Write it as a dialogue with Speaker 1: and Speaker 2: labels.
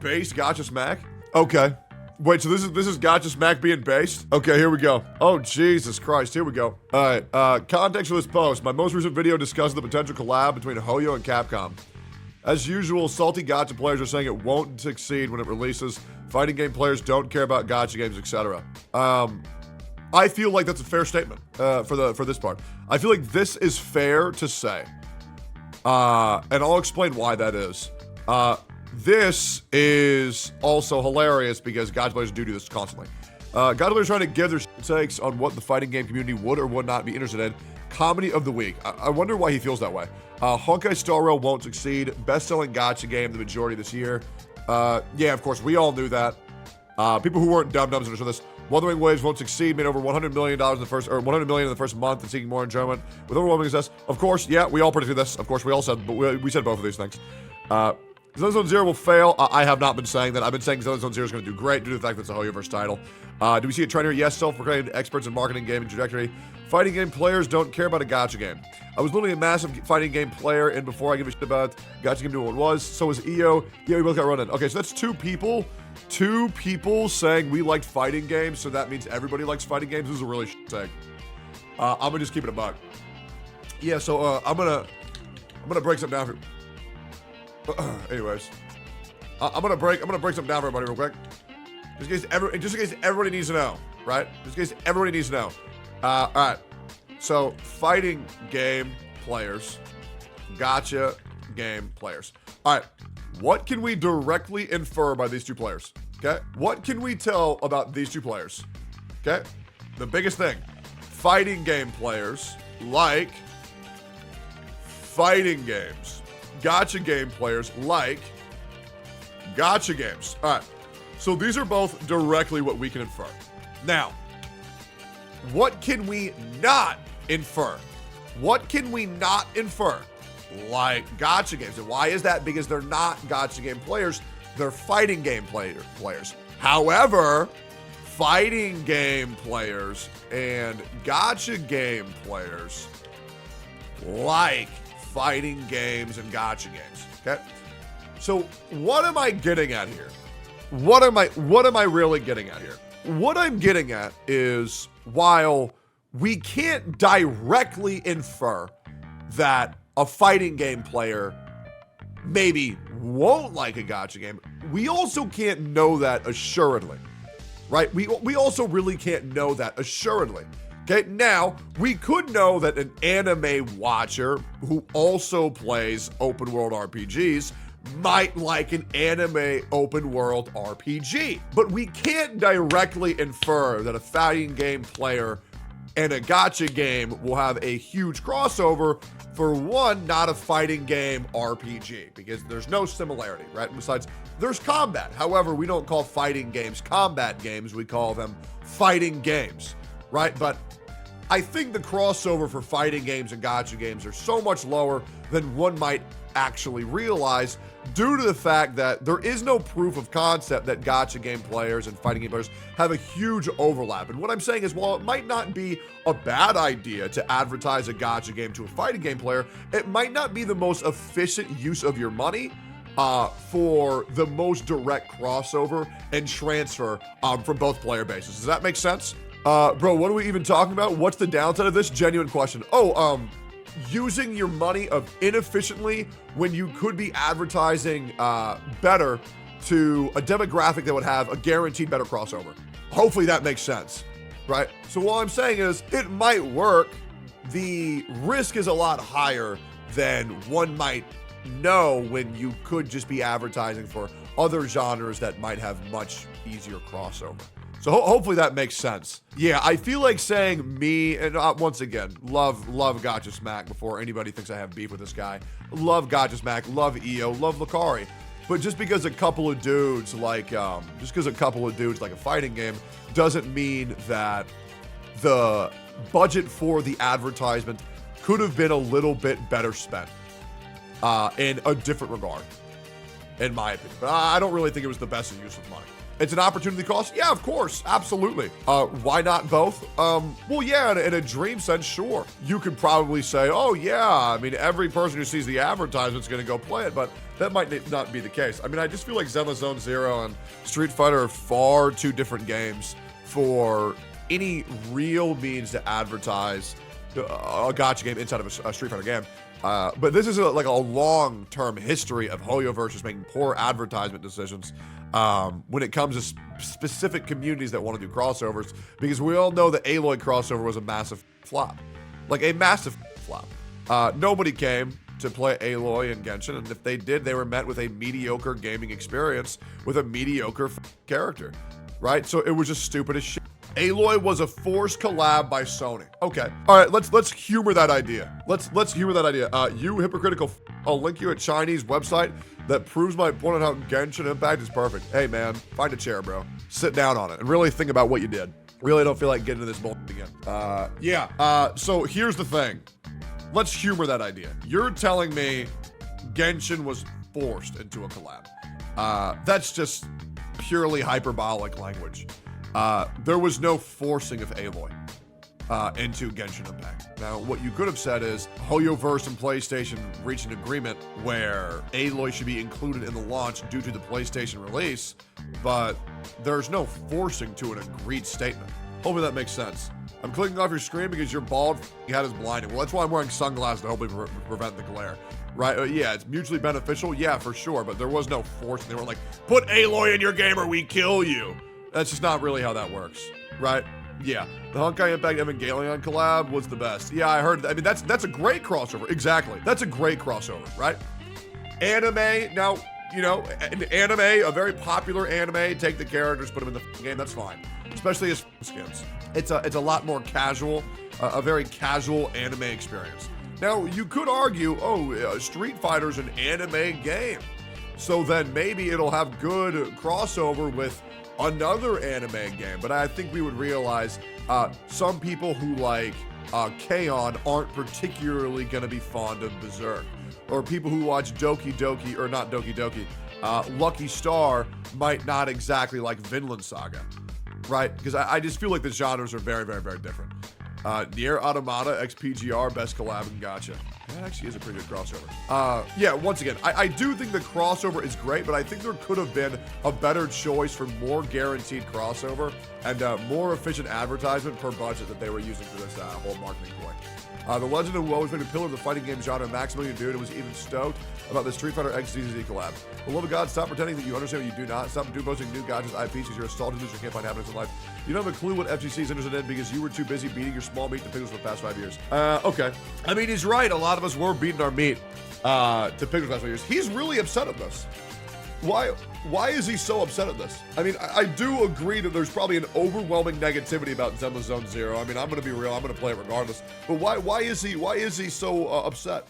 Speaker 1: base 𝙀𝙓𝙋𝘼𝙉𝘿? Okay. Wait, so this is 𝙀𝙓𝙋𝘼𝙉𝘉 being based? Okay, here we go. Oh, Jesus Christ, here we go. All right, context for this post. My most recent video discussed the potential collab between 𝙀𝙓𝙋𝘼𝙉 and Capcom. As usual, salty gacha players are saying it won't succeed when it releases. Fighting game players don't care about gacha games, etc. I feel like that's a fair statement for this part. I feel like this is fair to say. And I'll explain why that is. This is also hilarious because gacha players do this constantly. Gacha players trying to give their takes on what the fighting game community would or would not be interested in. Comedy of the week. I wonder why he feels that way. 𝙀𝙓𝙋𝘼𝙉 Star Rail won't succeed. Best-selling gacha game the majority of this year. Yeah, of course, we all knew that. People who weren't dum-dums understood this. Wuthering Waves won't succeed. Made over $100 million in the first, or $100 million in the first month, and seeking more enjoyment with overwhelming success. Of course, yeah, we all predicted this. Of course, we all said, but we said both of these things. ZZZ will fail. I have not been saying that. I've been saying ZZZ is going to do great due to the fact that it's a 𝙀𝙓𝙋𝘼𝙉 title. Do we see a trend here? Yes, self-proclaimed experts in marketing, gaming trajectory. Fighting game players don't care about a gacha game. I was literally a massive fighting game player, and before I give a shit about gacha game doing what it was, so was 𝙀𝙓𝙋𝘼𝙉. Yeah, we both got run in. Okay, so that's two people saying we liked fighting games, so that means everybody likes fighting games. This is a really shit take. I'm gonna just keep it a buck. Yeah, so I'm gonna break something down for. Anyways, I'm gonna break something down for everybody real quick. Just in case everybody needs to know, right? Just in case everybody needs to know. All right. So fighting game players, gacha game players. All right. What can we directly infer by these two players? Okay. What can we tell about these two players? Okay. The biggest thing, fighting game players like fighting games. Gacha game players like gacha games. All right. So these are both directly what we can infer. Now, what can we not infer? What can we not infer? Like gacha games. And why is that? Because they're not gacha game players. They're fighting game players. However, fighting game players and gacha game players like fighting games and gacha games. Okay? So what am I getting at here? What am I really getting at here? What I'm getting at is, while we can't directly infer that a fighting game player maybe won't like a gacha game, we also can't know that assuredly, right? We also really can't know that assuredly. Okay, now, we could know that an anime watcher who also plays open world RPGs might like an anime open world RPG. But we can't directly infer that a fighting game player and a gacha game will have a huge crossover. For one, not a fighting game RPG, because there's no similarity, right? Besides, there's combat. However, we don't call fighting games combat games, we call them fighting games, right? But I think the crossover for fighting games and gacha games are so much lower than one might actually realize, due to the fact that there is no proof of concept that gacha game players and fighting game players have a huge overlap. And what I'm saying is, while it might not be a bad idea to advertise a gacha game to a fighting game player, it might not be the most efficient use of your money for the most direct crossover and transfer from both player bases. Does that make sense? Bro, what are we even talking about? What's the downside of this? Genuine question. Using your money inefficiently when you could be advertising better to a demographic that would have a guaranteed better crossover. Hopefully that makes sense, right? So what I'm saying is, it might work. The risk is a lot higher than one might know when you could just be advertising for other genres that might have much easier crossover. So hopefully that makes sense. Yeah, I feel like saying me, and once again, love 𝙀𝙓𝙋𝘼𝙉𝘉 before anybody thinks I have beef with this guy. Love 𝙀𝙓𝙋𝘼𝙉𝘉, love 𝙀𝙓𝙃, love 𝙀𝙗𝑟𝑖. But just because a couple of dudes like a fighting game doesn't mean that the budget for the advertisement could have been a little bit better spent in a different regard, in my opinion. But I don't really think it was the best use of money. It's an opportunity cost? Yeah, of course. Absolutely. Why not both? Well, yeah, in a dream sense, sure. You could probably say, oh, yeah, I mean, every person who sees the advertisement's going to go play it, but that might not be the case. I mean, I just feel like Zone Zero and Street Fighter are far too different games for any real means to advertise a gacha game inside of a Street Fighter game. But this is like a long-term history of Hoyoverse making poor advertisement decisions when it comes to specific communities that want to do crossovers, because we all know the 𝙀𝙧𝙋𝘼𝙉𝘿 crossover was a massive flop. Like a massive flop. Nobody came to play 𝙀𝙧 in Genshin, and if they did, they were met with a mediocre gaming experience with a mediocre character, right? So it was just stupid as shit. 𝙀𝙧𝙋𝘼𝙉𝘿 was a forced collab by Sony. Okay. All right, let's humor that idea. Let's humor that idea. You hypocritical I'll link you a Chinese website that proves my point on how Genshin Impact is perfect. Hey man, find a chair, bro. Sit down on it and really think about what you did. Really don't feel like getting into this bull again. So here's the thing. Let's humor that idea. You're telling me Genshin was forced into a collab. That's just purely hyperbolic language. There was no forcing of 𝙀𝙧𝙋𝘼𝙉𝙗 into Genshin Impact. Now, what you could have said is Hoyoverse and PlayStation reached an agreement where 𝙀𝙧𝙗𝘼𝙉𝙗 should be included in the launch due to the PlayStation release, but there's no forcing to an agreed statement. Hopefully that makes sense. I'm clicking off your screen because your bald head is blinding. Well, that's why I'm wearing sunglasses to hopefully prevent the glare. Right? Yeah, it's mutually beneficial. Yeah, for sure. But there was no force. They weren't like, put 𝙀𝙧𝙗𝘼 in your game or we kill you. That's just not really how that works. Right? Yeah. The Honkai Impact Evangelion collab was the best. Yeah, I heard that. I mean, that's a great crossover. Exactly. That's a great crossover, right? Anime, now, you know, an anime, a very popular anime, take the characters, put them in the game, that's fine. Especially as skins. It's a lot more casual, a very casual anime experience. Now, you could argue, Street Fighter's an anime game. So then maybe it'll have good crossover with another anime game. But I think we would realize some people who like K-On! Aren't particularly going to be fond of Berserk. Or people who watch Doki Doki, or not Doki Doki, Lucky Star might not exactly like Vinland Saga. Right? Because I just feel like the genres are very, very, very different. Nier Automata x PGR, best collab in Gacha. That actually is a pretty good crossover. Yeah, once again, I do think the crossover is great, but I think there could have been a better choice for more guaranteed crossover and more efficient advertisement per budget that they were using for this whole marketing ploy. The Legend of Woe has been a pillar of the fighting game genre. Maximilian Dude was even stoked about the Street Fighter x ZZZ collab. For the love of God, stop pretending that you understand what you do not. Stop posting new Gachas IPs because you're assaulted because you can't find happiness in life. You don't have a clue what FGC is interested in because you were too busy beating your small meat to pickles for the past 5 years. Okay. I mean, he's right. A lot of us were beating our meat to pickles for the past 5 years. He's really upset at this. Why is he so upset at this? I mean, I do agree that there's probably an overwhelming negativity about Zone Zero. I mean, I'm gonna be real. I'm gonna play it regardless. But why is he so upset?